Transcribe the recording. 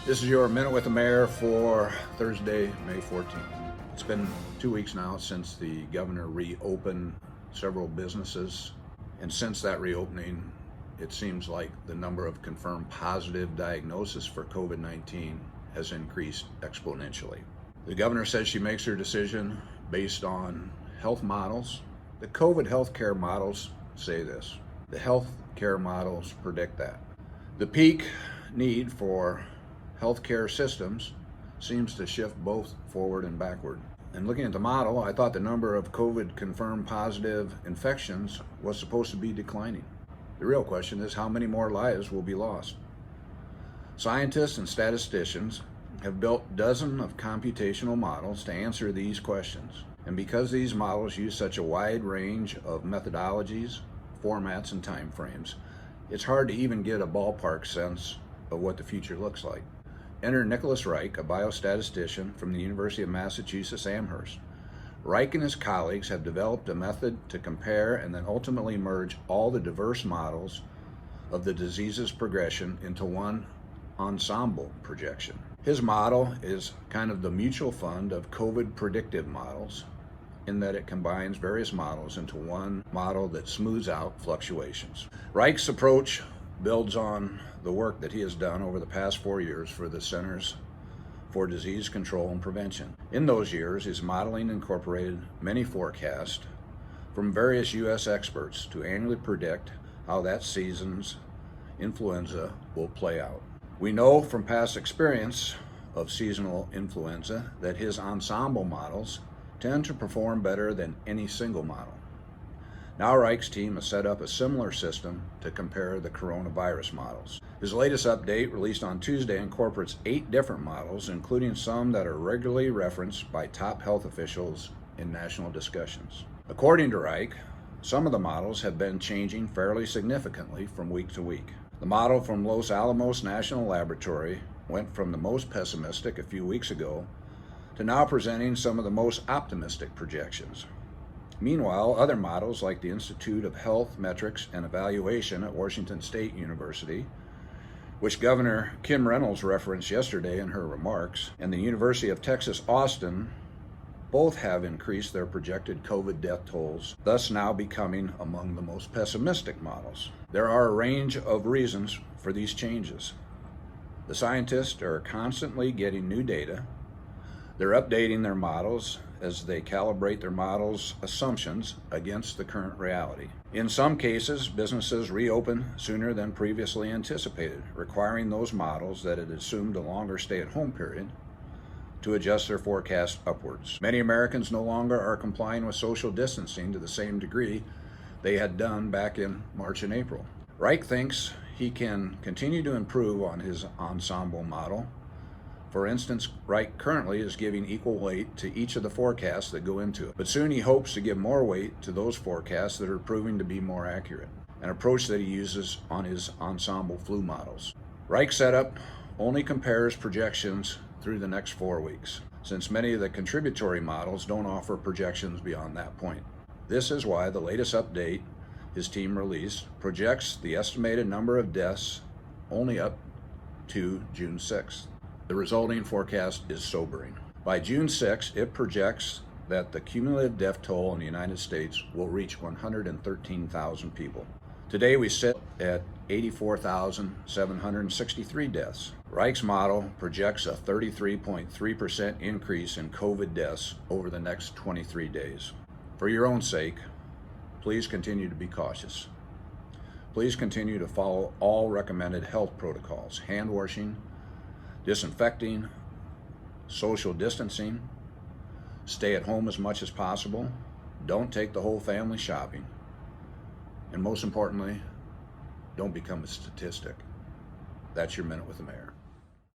This is your Minute with the Mayor for Thursday, May 14th. It's been 2 weeks now since the governor reopened several businesses, and since that reopening, it seems like the number of confirmed positive diagnoses for COVID-19 has increased exponentially. The governor says she makes her decision based on health models. The COVID healthcare models say this. The healthcare models predict that. The peak need for healthcare systems seems to shift both forward and backward. And looking at the model, I thought the number of COVID confirmed positive infections was supposed to be declining. The real question is how many more lives will be lost? Scientists and statisticians have built dozens of computational models to answer these questions. And because these models use such a wide range of methodologies, formats, and timeframes, it's hard to even get a ballpark sense of what the future looks like. Enter Nicholas Reich, a biostatistician from the University of Massachusetts Amherst. Reich and his colleagues have developed a method to compare and then ultimately merge all the diverse models of the disease's progression into one ensemble projection. His model is kind of the mutual fund of COVID predictive models, in that it combines various models into one model that smooths out fluctuations. Reich's approach builds on the work that he has done over the past 4 years for the Centers for Disease Control and Prevention. In those years, his modeling incorporated many forecasts from various U.S. experts to annually predict how that season's influenza will play out. We know from past experience of seasonal influenza that his ensemble models tend to perform better than any single model. Now Reich's team has set up a similar system to compare the coronavirus models. His latest update, released on Tuesday, incorporates 8 different models, including some that are regularly referenced by top health officials in national discussions. According to Reich, some of the models have been changing fairly significantly from week to week. The model from Los Alamos National Laboratory went from the most pessimistic a few weeks ago to now presenting some of the most optimistic projections. Meanwhile, other models like the Institute of Health Metrics and Evaluation at Washington State University, which Governor Kim Reynolds referenced yesterday in her remarks, and the University of Texas Austin, both have increased their projected COVID death tolls, thus now becoming among the most pessimistic models. There are a range of reasons for these changes. The scientists are constantly getting new data. They're updating their models as they calibrate their models' assumptions against the current reality. In some cases, businesses reopen sooner than previously anticipated, requiring those models that had assumed a longer stay-at-home period to adjust their forecast upwards. Many Americans no longer are complying with social distancing to the same degree they had done back in March and April. Reich thinks he can continue to improve on his ensemble model. For instance, Reich currently is giving equal weight to each of the forecasts that go into it, but soon he hopes to give more weight to those forecasts that are proving to be more accurate, an approach that he uses on his ensemble flu models. Reich's setup only compares projections through the next 4 weeks, since many of the contributory models don't offer projections beyond that point. This is why the latest update his team released projects the estimated number of deaths only up to June 6th. The resulting forecast is sobering. By June 6th, it projects that the cumulative death toll in the United States will reach 113,000 people. Today we sit at 84,763 deaths. Reich's model projects a 33.3% increase in COVID deaths over the next 23 days. For your own sake, please continue to be cautious. Please continue to follow all recommended health protocols: hand washing, disinfecting, social distancing, stay at home as much as possible, don't take the whole family shopping, and most importantly, don't become a statistic. That's your Minute with the Mayor.